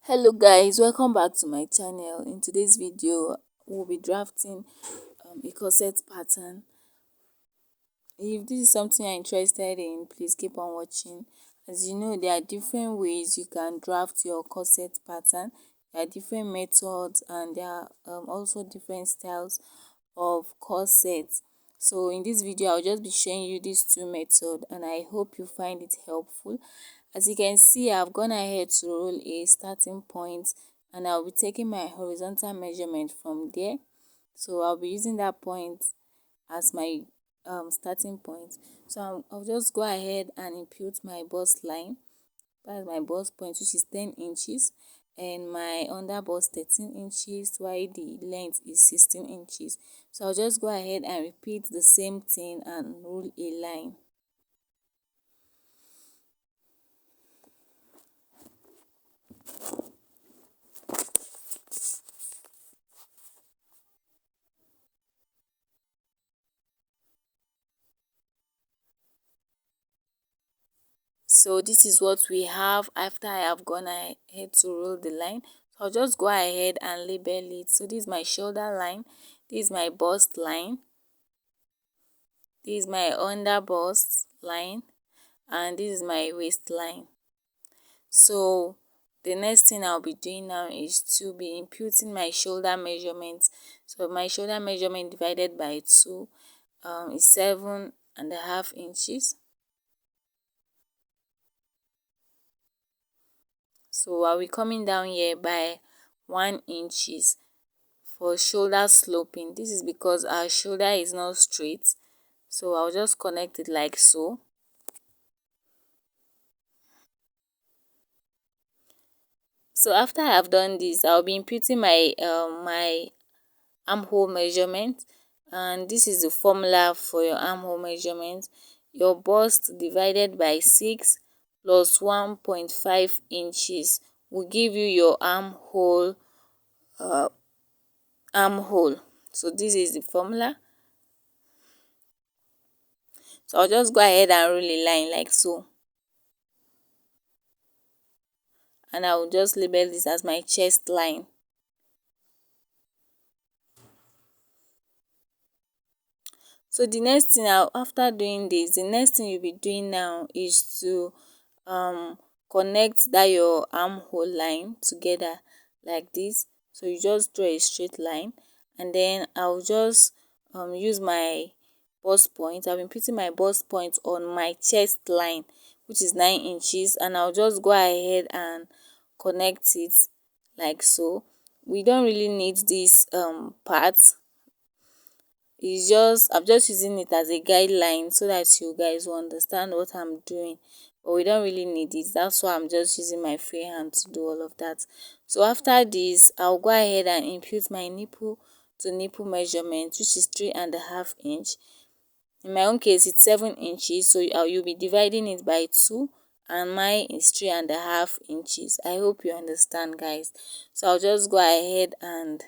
Hello guys, welcome back to my channel. In today's video we'll be drafting a corset pattern. If this is something you're interested in, please keep on watching. As you know, there are different ways you can draft your corset pattern. There are different methods and there are also different styles of corsets. So in this video I'll just be showing you these two methods and I hope you find it helpful. As you can see, I've gone ahead to roll a starting point and I'll be taking my horizontal measurement from there. So I'll be using that point as my starting point. So I'll just go ahead and impute my bust line. That's my bust point, which is 10 inches, and my under bust 13 inches, while the length is 16 inches. So I'll just go ahead and repeat the same thing and roll a line. So this is what we have after I have gone ahead to roll the line. So I'll just go ahead and label it. So this is my shoulder line, this is my bust line, this is my under bust line, and this is my waistline. So the next thing I'll be doing now is to be imputing my shoulder measurement. So my shoulder measurement divided by 2 is 7.5 inches. So I'll be coming down here by 1 inches for shoulder sloping. This is because our shoulder is not straight, so I'll just connect it like so. So after I have done this, I'll be imputing my armhole measurement, and this is the formula for your armhole measurement. Your bust divided by 6 plus 1.5 inches will give you your armhole. So this is the formula. So I'll just go ahead and roll a line like so, and I will just label this as my chest line. So the next thing after doing this, the next thing you'll be doing now is to connect that your armhole line together like this. So you just draw a straight line, and then I'll just use my bust point. I've been putting my bust point on my chest line, which is 9 inches, and I'll just go ahead and connect it like so. We don't really need this part. It's just, I'm just using it as a guideline so that you guys will understand what I'm doing, but we don't really need it. That's why I'm just using my free hand to do all of that. So after this, I'll go ahead and impute my nipple to nipple measurement, which is 3.5 inch. In my own case it's 7 inches, so you'll be dividing it by 2, and mine is 3.5 inches. I hope you understand, guys. So I'll just go ahead and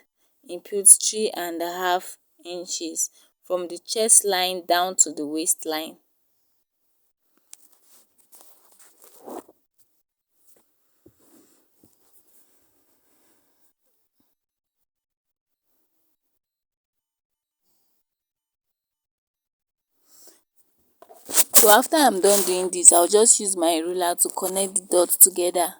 impute 3.5 inches from the chest line down to the waistline. So after I'm done doing this, I'll just use my ruler to connect the dots together.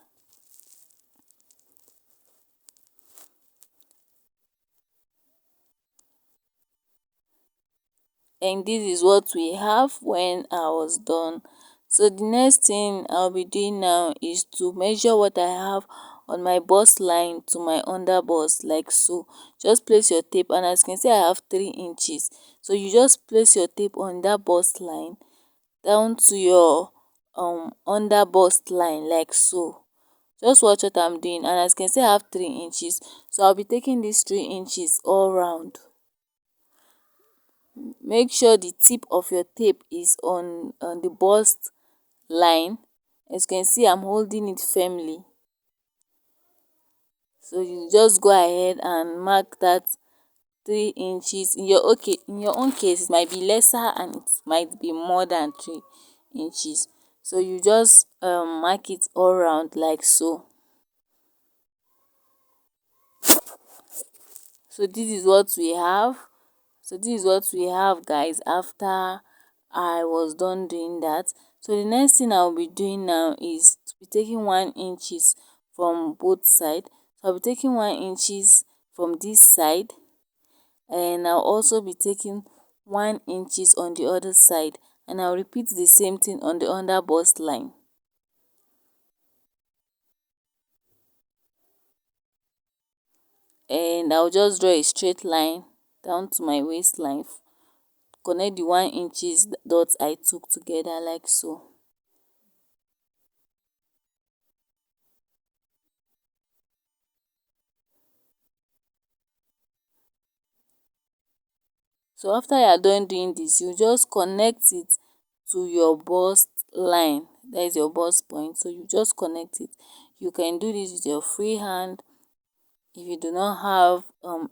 And this is what we have when I was done. So the next thing I'll be doing now is to measure what I have on my bust line to my under bust like so. Just place your tape, and as you can see I have 3 inches. So you just place your tape on that bust line down to your under bust line like so. Just watch what I'm doing, and as you can see I have 3 inches. So I'll be taking these 3 inches all round. Make sure the tip of your tape is on the bust line. As you can see, I'm holding it firmly. So you just go ahead and mark that 3 inches. In your own case it might be lesser and it might be more than 3 inches. So you just mark it all round like so. So this is what we have. So this is what we have, guys, after I was done doing that. So the next thing I'll be doing now is to be taking 1 inches from both sides. So I'll be taking 1 inches from this side, and I'll also be taking 1 inches on the other side, and I'll repeat the same thing on the under bust line. And I'll just draw a straight line down to my waistline, connect the 1 inches dots I took together like so. So after you are done doing this, you just connect it to your bust line. That is your bust point. So you just connect it. You can do this with your free hand. If you do not have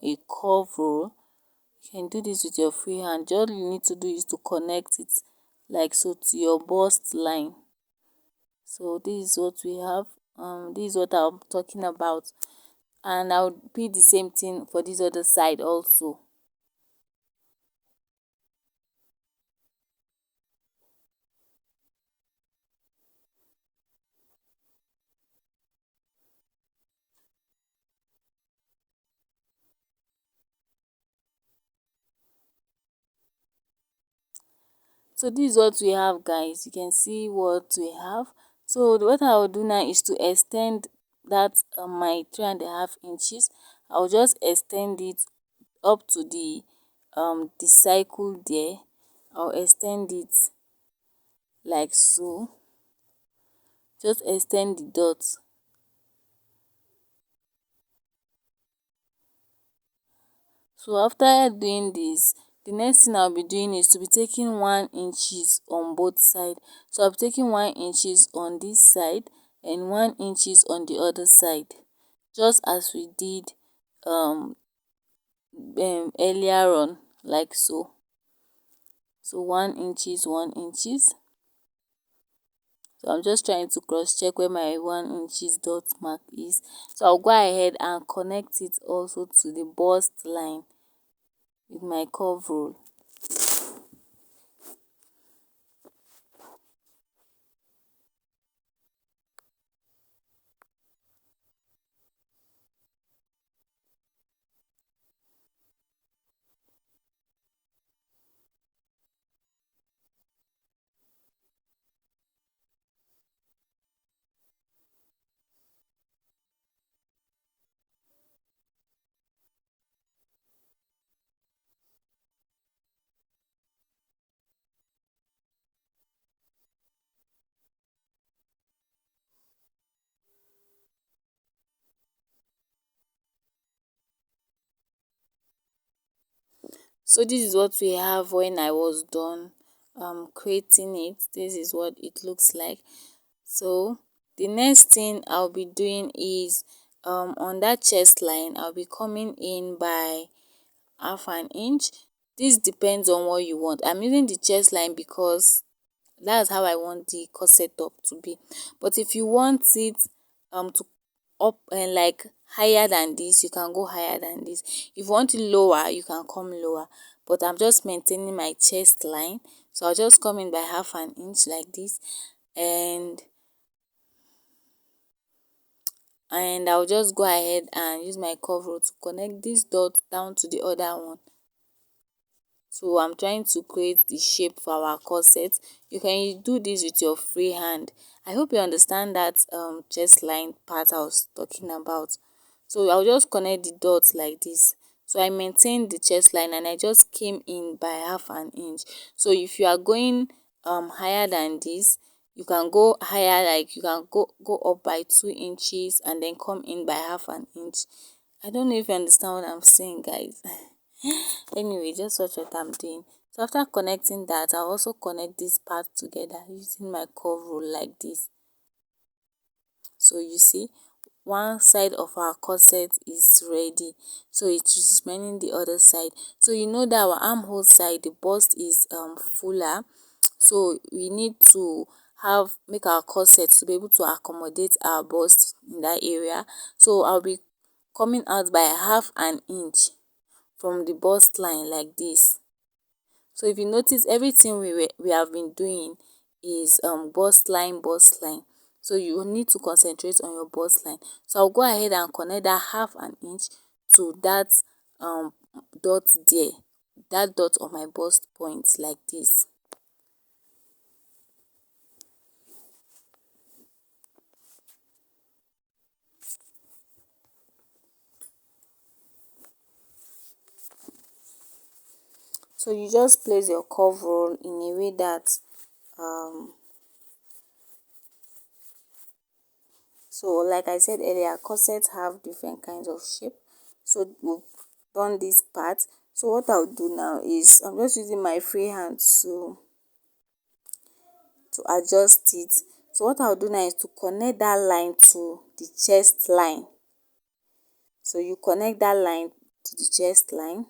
a curve rule, you can do this with your free hand. All you need to do is to connect it like so to your bust line. So this is what we have. This is what I'm talking about, and I'll repeat the same thing for this other side also. So this is what we have, guys. You can see what we have. So what I will do now is to extend that my 3.5 inches. I'll just extend it up to the circle there. I'll extend it like so. Just extend the dots. So after doing this, the next thing I'll be doing is to be taking 1 inches on both sides. So I'll be taking 1 inches on this side and 1 inches on the other side, just as we did um, earlier on, like so. So 1 inches, 1 inches. So I'm just trying to cross check where my 1 inches dot mark is. So I'll go ahead and connect it also to the bust line with my curve rule. So this is what we have when I was done creating it. This is what it looks like. So the next thing I'll be doing is on that chest line, I'll be coming in by 1/2 inch. This depends on what you want. I'm using the chest line because that's how I want the corset top to be. But if you want it to up and like higher than this, you can go higher than this. If you want it lower, you can come lower, but I'm just maintaining my chest line. So I'll just come in by 1/2 inch like this, and I'll just go ahead and use my curve rule to connect this dot down to the other one. So I'm trying to create the shape for our corset. You can do this with your free hand. I hope you understand that chest line part I was talking about. So I'll just connect the dots like this. So I maintained the chest line and I just came in by 1/2 inch. So if you are going higher than this, you can go higher, like you can go up by 2 inches and then come in by 1/2 inch. I don't know if you understand what I'm saying, guys. Anyway, just watch what I'm doing. So after connecting that, I'll also connect this part together using my curve rule like this. So you see, one side of our corset is ready, so it is remaining the other side. So you know that our armhole side, the bust is fuller, so we need to make our corset to be able to accommodate our bust in that area. So I'll be coming out by 1/2 inch. from the bust line like this. So if you notice, everything we have been doing is bust line, bust line. So you need to concentrate on your bust line. So I'll go ahead and connect that half an inch to that dot there, that dot on my bust point like this. So you just place your curve roll in a way that so like I said earlier, corsets have different kinds of shape. So we've done this part. So what I'll do now is I'm just using my free hand to adjust it. So what I'll do now is to connect that line to the chest line. So you connect that line to the chest line.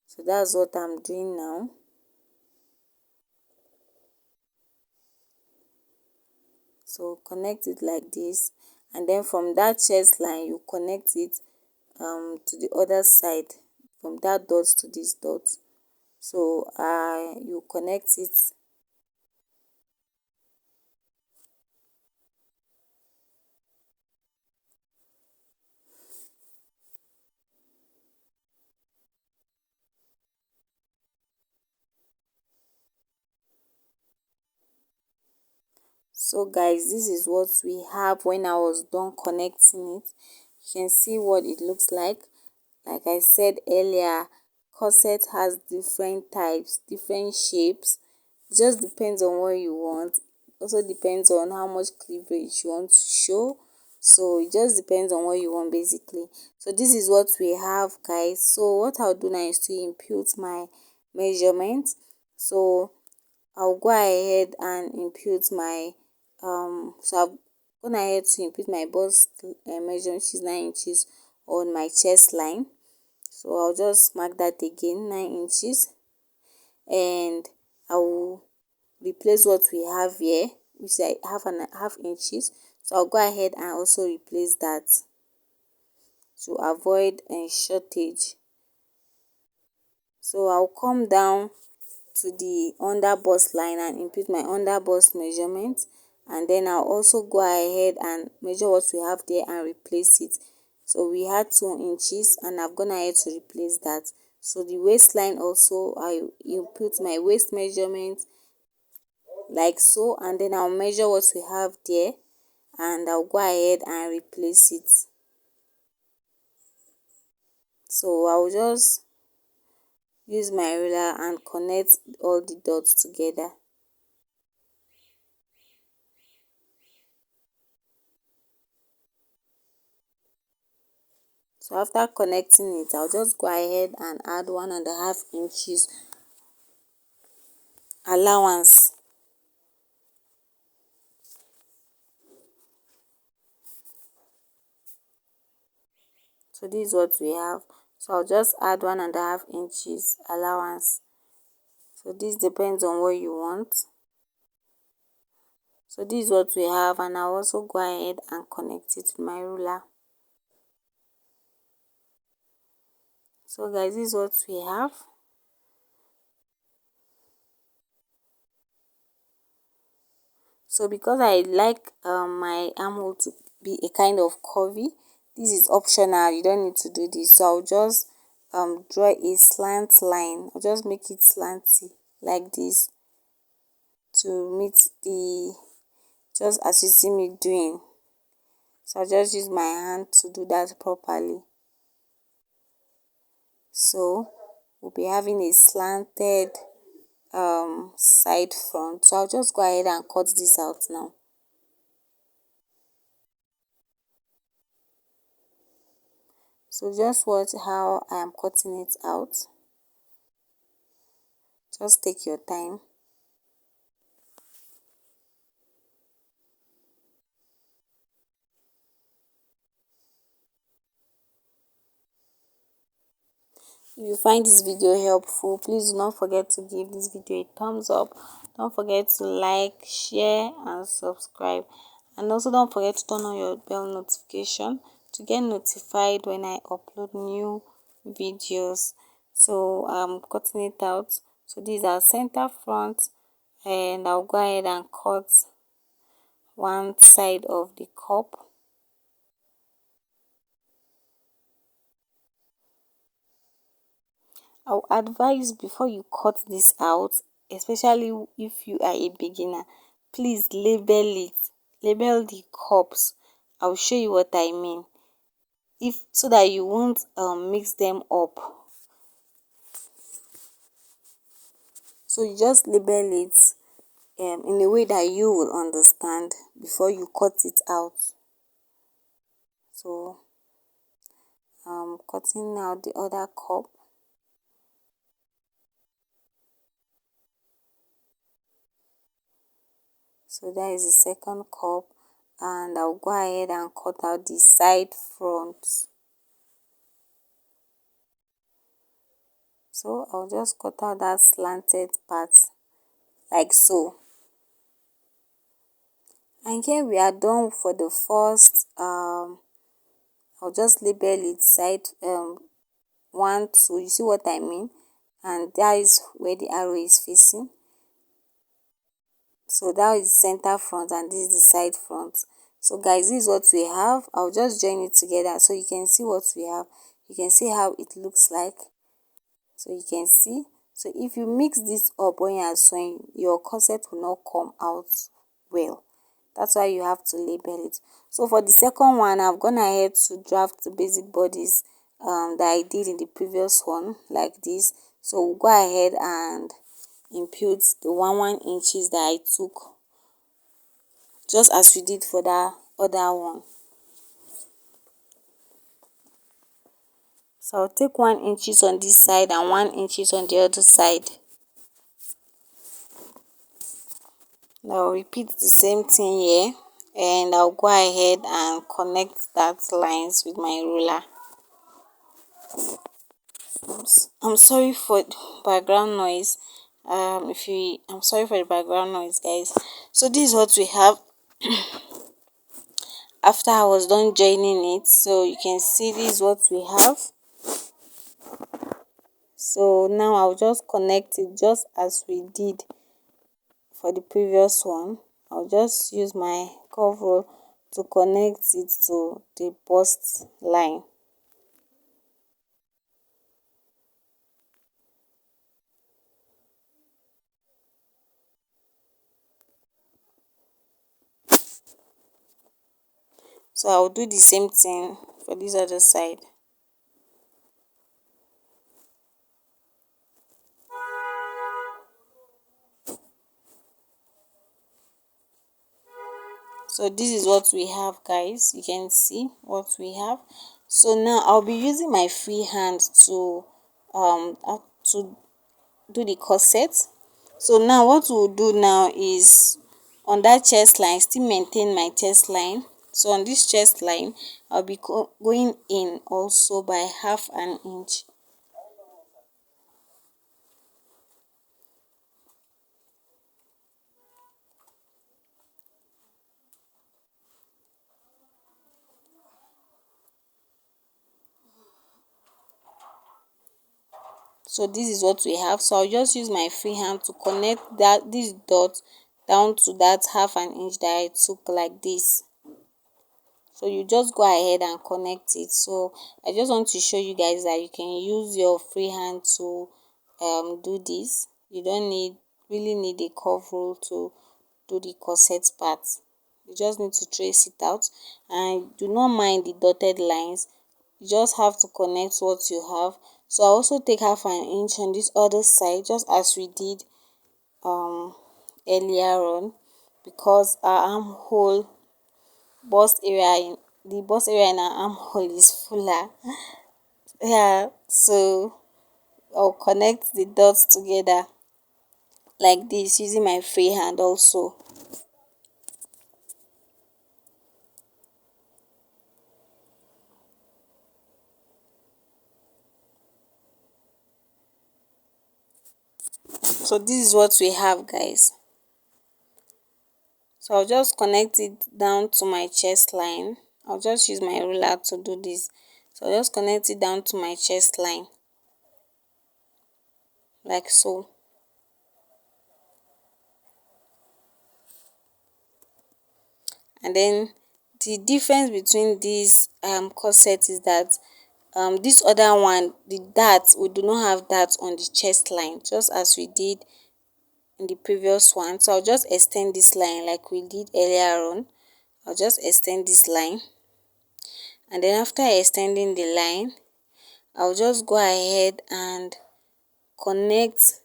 So that's what I'm doing now. So connect it like this, and then from that chest line you connect it to the other side, from that dot to this dot. So you connect it. So guys, this is what we have when I was done connecting it. You can see what it looks like. Like I said earlier, corset has different types, different shapes. It just depends on what you want. Also depends on how much cleavage you want to show. So it just depends on what you want basically. So this is what we have, guys. So what I'll do now is to impute my measurement. So I'll go ahead and impute my so I've gone ahead to impute my bust measurement, which is 9 inches, on my chest line. So I'll just mark that again, 9 inches, and I will replace what we have here, which is half inches. So I'll go ahead and also replace that to avoid a shortage. So I'll come down to the under bust line and impute my under bust measurement, and then I'll also go ahead and measure what we have there and replace it. So we had 2 inches and I've gone ahead to replace that. So the waistline also, I input my waist measurement like so, and then I'll measure what we have there and I'll go ahead and replace it. So I'll just use my ruler and connect all the dots together. So after connecting it, I'll just go ahead and add 1.5 inches allowance. So this is what we have. So I'll just add 1.5 inches allowance. So this depends on what you want. So this is what we have, and I'll also go ahead and connect it with my ruler. So guys, this is what we have. So because I like my armhole to be a kind of curvy, this is optional, you don't need to do this. So I'll just draw a slant line. I'll just make it slanty like this to meet the, just as you see me doing. So I'll just use my hand to do that properly. So we'll be having a slanted side front. So I'll just go ahead and cut this out now. So just watch how I am cutting it out. Just take your time. If you find this video helpful, please do not forget to give this video a thumbs up. Don't forget to like, share and subscribe, and also don't forget to turn on your bell notification to get notified when I upload new videos. So I'm cutting it out. So these are center front, and I'll go ahead and cut one side of the cup. I'll advise before you cut this out, especially if you are a beginner, please label it. Label the cups. I'll show you what I mean. If so that you won't mix them up. So you just label it in a way that you will understand before you cut it out. So I'm cutting out the other cup. So that is the second cup, and I'll go ahead and cut out the side front. So I'll just cut out that slanted part like so. And here we are done for the first I'll just label it side 1, 2. You see what I mean? And that is where the arrow is facing. So that is center front, and this is the side front. So guys, this is what we have. I'll just join it together so you can see what we have. You can see how it looks like. So you can see. So if you mix this up when you are sewing, your corset will not come out well. That's why you have to label it. So for the second one, I've gone ahead to draft the basic bodies that I did in the previous one, like this. So we'll go ahead and impute the 1 inches that I took, just as we did for that other one. So I'll take 1 inches on this side and 1 inches on the other side. Now I'll repeat the same thing here, and I'll go ahead and connect that lines with my ruler. I'm sorry for background noise. I'm sorry for the background noise, guys. So this is what we have after I was done joining it. So you can see this is what we have. So now I'll just connect it just as we did for the previous one. I'll just use my cover to connect it to the bust line. So I'll do the same thing for this other side. So this is what we have, guys. You can see what we have. So now I'll be using my free hand to do the corset. So now what we'll do now is, on that chest line, still maintain my chest line. So on this chest line, I'll be going in also by 1/2 inch. So this is what we have. So I'll just use my free hand to connect this dot down to that 1/2 inch that I took, like this. So you just go ahead and connect it. So I just want to show you guys that you can use your free hand to do this. You don't really need a curve rule to do the corset part. You just need to trace it out, and do not mind the dotted lines. You just have to connect what you have. So I also take 1/2 inch on this other side, just as we did earlier on, because our armhole bust area in the bust area in our armhole is fuller. Yeah, so I'll connect the dots together like this using my free hand also. So this is what we have, guys. So I'll just connect it down to my chest line. I'll just use my ruler to do this. So I'll just connect it down to my chest line like so. And then the difference between this corset is that this other one, the dart, we do not have that on the chest line, just as we did in the previous one. So I'll just extend this line like we did earlier on. I'll just extend this line, and then after extending the line, I'll just go ahead and connect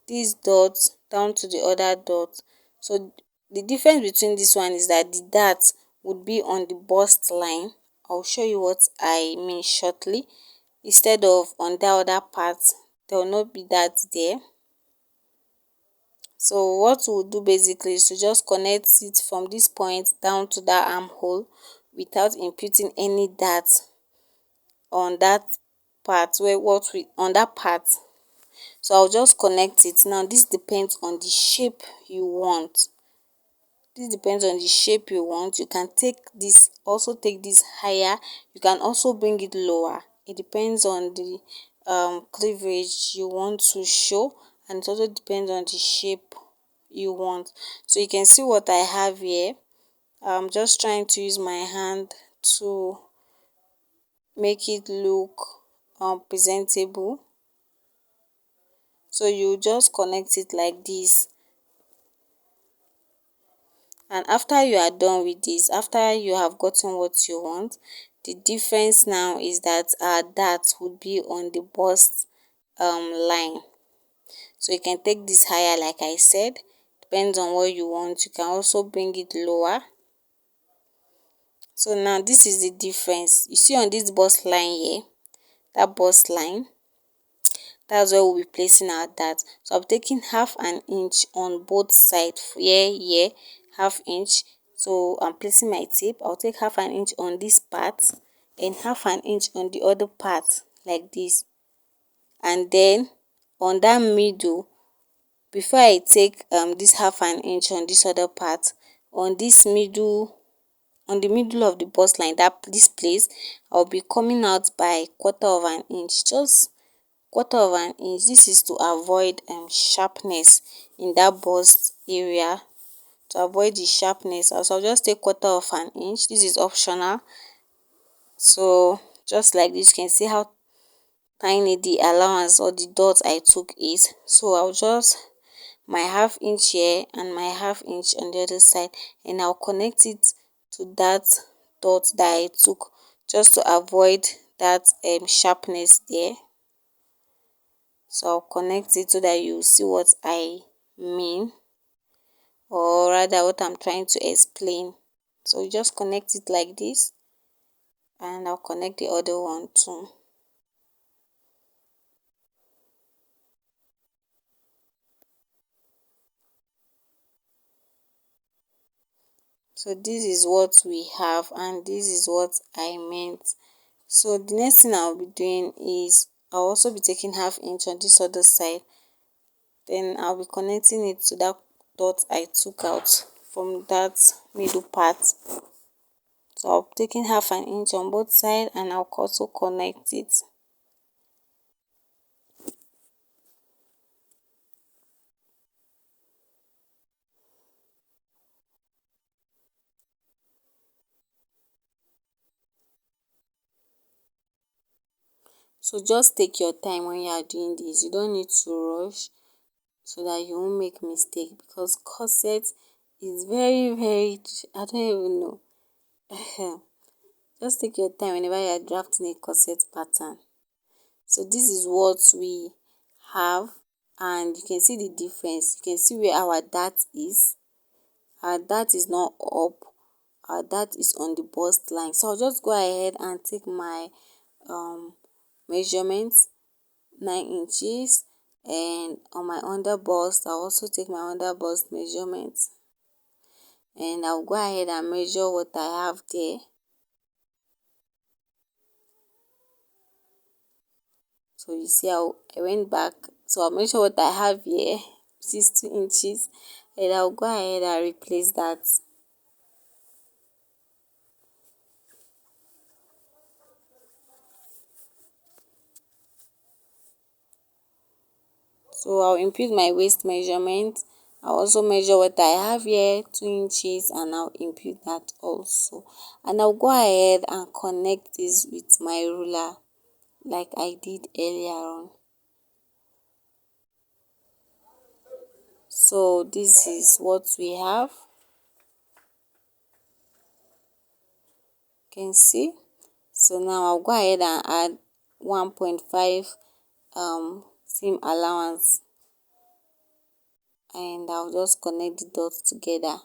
these dots down to the other dot. So the difference between this one is that the dart would be on the bust line. I'll show you what I mean shortly. Instead of on the other part, there will not be that there. So what we'll do basically is to just connect it from this point down to that armhole without imputing any dart on that part where what we on that part. So I'll just connect it. Now this depends on the shape you want. This depends on the shape you want. You can take this, also take this higher. You can also bring it lower. It depends on the cleavage you want to show, and it also depends on the shape you want. So you can see what I have here. I'm just trying to use my hand to make it look presentable. So you just connect it like this, and after you are done with this, after you have gotten what you want, the difference now is that that would be on the bust line. So you can take this higher, like I said, depends on what you want. You can also bring it lower. So now this is the difference. You see on this bust line here, that bust line, that's where we'll be placing our dart. So I'm taking half an inch on both sides, here, half inch. So I'm placing my tip. I'll take half an inch on this part and half an inch on the other part, like this. And then on that middle, before I take this half an inch on this other part, on this middle, on the middle of the bust line, that this place, I'll be coming out by quarter of an inch, just quarter of an inch. This is to avoid sharpness in that bust area, to avoid the sharpness. So I'll just take quarter of an inch. This is optional. So just like this, you can see how tiny the allowance or the dot I took is. So I'll just my half inch here and my half inch on the other side, and I'll connect it to that dot that I took, just to avoid that sharpness there. So I'll connect it so that you see what I mean, or rather what I'm trying to explain. So you just connect it like this, and I'll connect the other one too. So this is what we have, and this is what I meant. So the next thing I'll be doing is I'll also be taking half inch on this other side, then I'll be connecting it to that dot I took out from that middle part. So I'll be taking half an inch on both sides, and I'll also connect it. So just take your time when you are doing this. You don't need to rush so that you won't make mistake, because corset is very, I don't even know. Just take your time whenever you are drafting a corset pattern. So this is what we have, and you can see the difference. You can see where our dart is. Our dart is not up, our dart is on the bust line. So I'll just go ahead and take my measurements, 9 inches, and on my under bust I'll also take my under bust measurements, and I'll go ahead and measure what I have there. So you see how I went back, so I'll measure what I have here, 2 inches, and I'll go ahead and replace that. So I'll input my waist measurement. I'll also measure what I have here, 2 inches, and I'll input that also. And I'll go ahead and connect this with my ruler like I did earlier on. So this is what we have. You can see. So now I'll go ahead and add 1.5 seam allowance, and I'll just connect the dots together.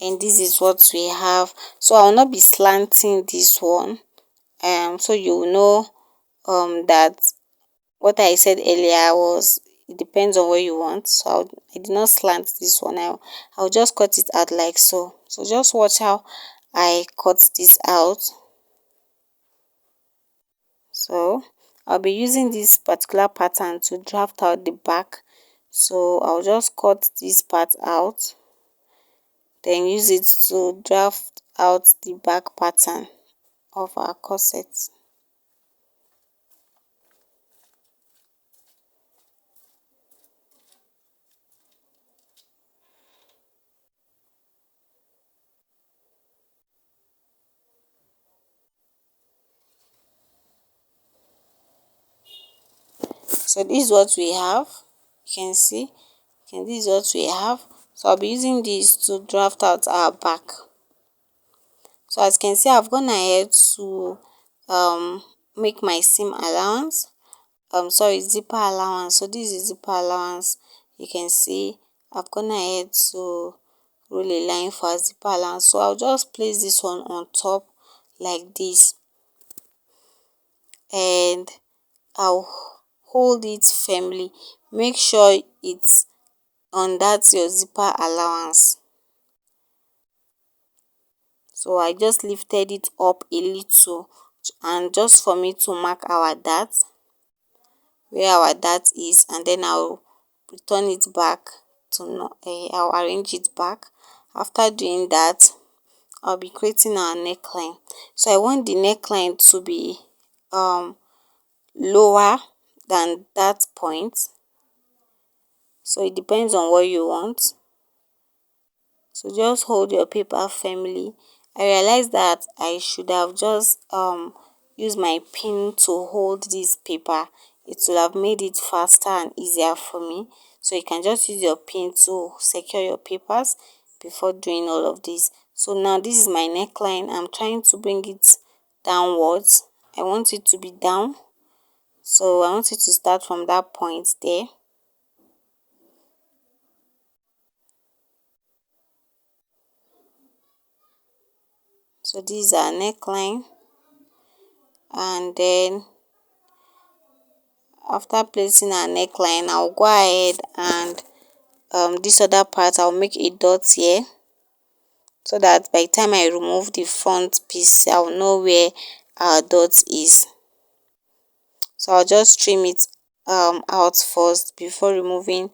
And this is what we have. So I'll not be slanting this one, so you know that what I said earlier was it depends on what you want. So I did not slant this one. I'll just cut it out like so. So just watch how I cut this out. So I'll be using this particular pattern to draft out the back. So I'll just cut this part out, then use it to draft out the back pattern of our corset. So this is what we have. You can see. Okay, this is what we have. So I'll be using this to draft out our back. So as you can see, I've gone ahead to make my seam allowance. Sorry, zipper allowance. So this is zipper allowance. You can see I've gone ahead to roll a line for a zipper allowance. So I'll just place this one on top like this, and I'll hold it firmly. Make sure it's on that your zipper allowance. So I just lifted it up a little, and just for me to mark our dart, where our dart is, and then I'll return it back to I'll arrange it back. After doing that, I'll be creating our neckline. So I want the neckline to be lower than that point. So it depends on what you want. So just hold your paper firmly. I realized that I should have just used my pin to hold this paper. It would have made it faster and easier for me. So you can just use your pin to secure your papers before doing all of this. So now this is my neckline. I'm trying to bring it downwards. I want it to be down. So I want it to start from that point there. So this is our neckline, and then after placing our neckline, I'll go ahead and this other part I'll make a dot here, so that by the time I remove the front piece, I'll know where our dot is. So I'll just trim it out first before removing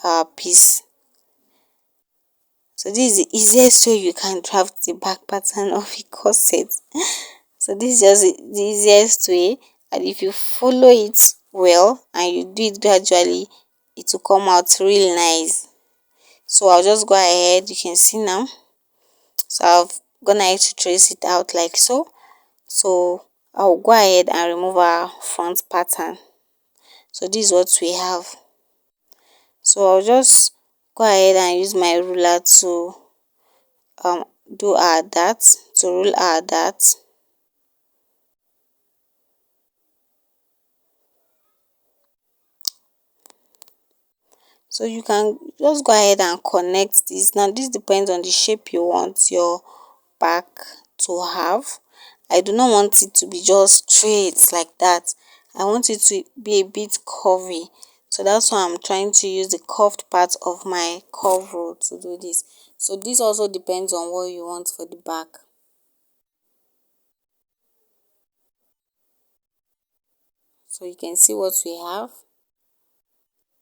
our piece. So this is the easiest way you can draft the back pattern of a corset. So this is just the easiest way, and if you follow it well and you do it gradually, it will come out really nice. So I'll just go ahead. You can see now. So I've gone ahead to trace it out like so. So I'll go ahead and remove our front pattern. So this is what we have. So I'll just go ahead and use my ruler to do our dart, to rule our dart. So you can just go ahead and connect this. Now this depends on the shape you want your back to have. I do not want it to be just straight like that. I want it to be a bit curvy. So that's why I'm trying to use the curved part of my curve rule to do this. So this also depends on what you want for the back. So you can see what we have.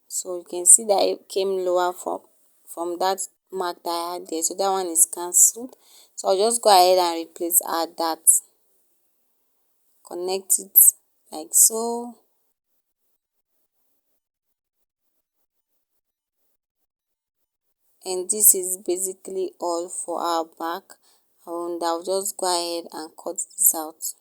So you can see that it came lower from that mark that I had there. So that one is cancelled. So I'll just go ahead and replace our dart. Connect it like so. And this is basically all for our back, and I'll just go ahead and cut this out.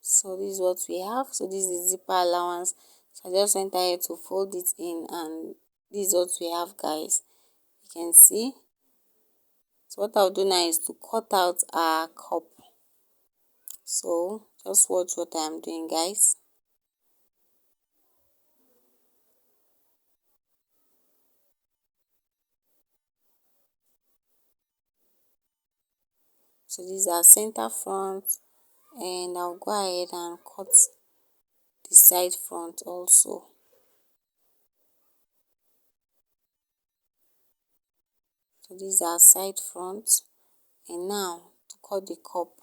So this is what we have. So this is zipper allowance. So I just went ahead to fold it in, and this is what we have, guys. You can see. So what I'll do now is to cut out our cup. So just watch what I'm doing, guys. So these are center front, and I'll go ahead and cut the side front also. So these are side front, and now to cut the cup.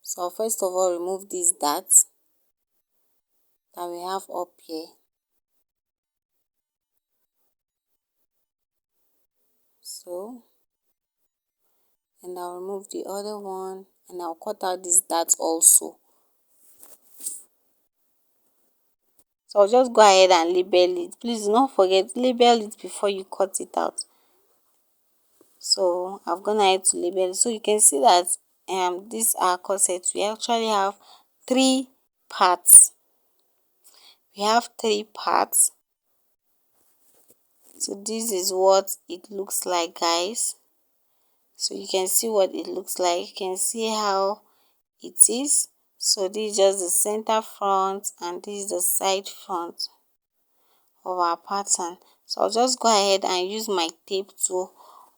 So I'll first of all remove these darts that we have up here. So, and I'll remove the other one, and I'll cut out these darts also. So I'll just go ahead and label it. Please do not forget, label it before you cut it out. So I've gone ahead to label it. So you can see that these are corsets. We actually have three parts. We have three parts. So this is what it looks like, guys. So you can see what it looks like. You can see how it is. So this is just the center front, and this is the side front of our pattern. So I'll just go ahead and use my tape to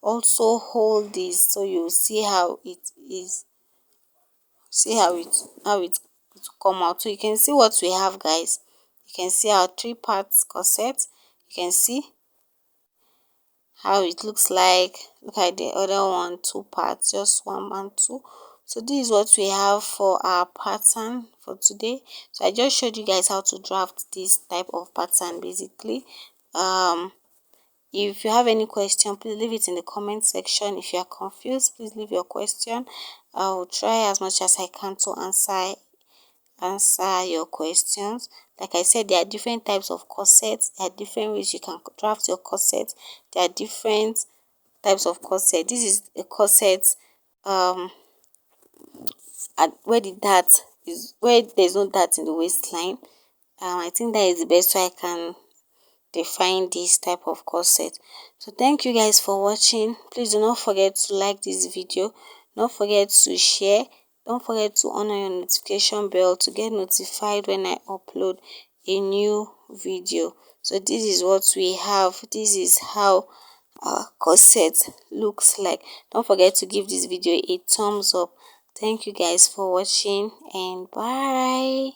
also hold this, so you'll see how it is. See how it come out. So you can see what we have, guys. You can see our three parts corset. You can see how it looks like. Look at the other one, two parts, just one and two. So this is what we have for our pattern for today. So I just showed you guys how to draft this type of pattern basically. If you have any question, please leave it in the comment section. If you are confused, please leave your question. I will try as much as I can to answer your questions. Like I said, there are different types of corsets. There are different ways you can draft your corset. There are different types of corset. This is a corset where the dart is, where there's no dart in the waistline. I think that is the best way I can define this type of corset. So thank you guys for watching. Please do not forget to like this video. Don't forget to share. Don't forget to on your notification bell to get notified when I upload a new video. So this is what we have. This is how our corset looks like. Don't forget to give this video a thumbs up. Thank you guys for watching, and bye.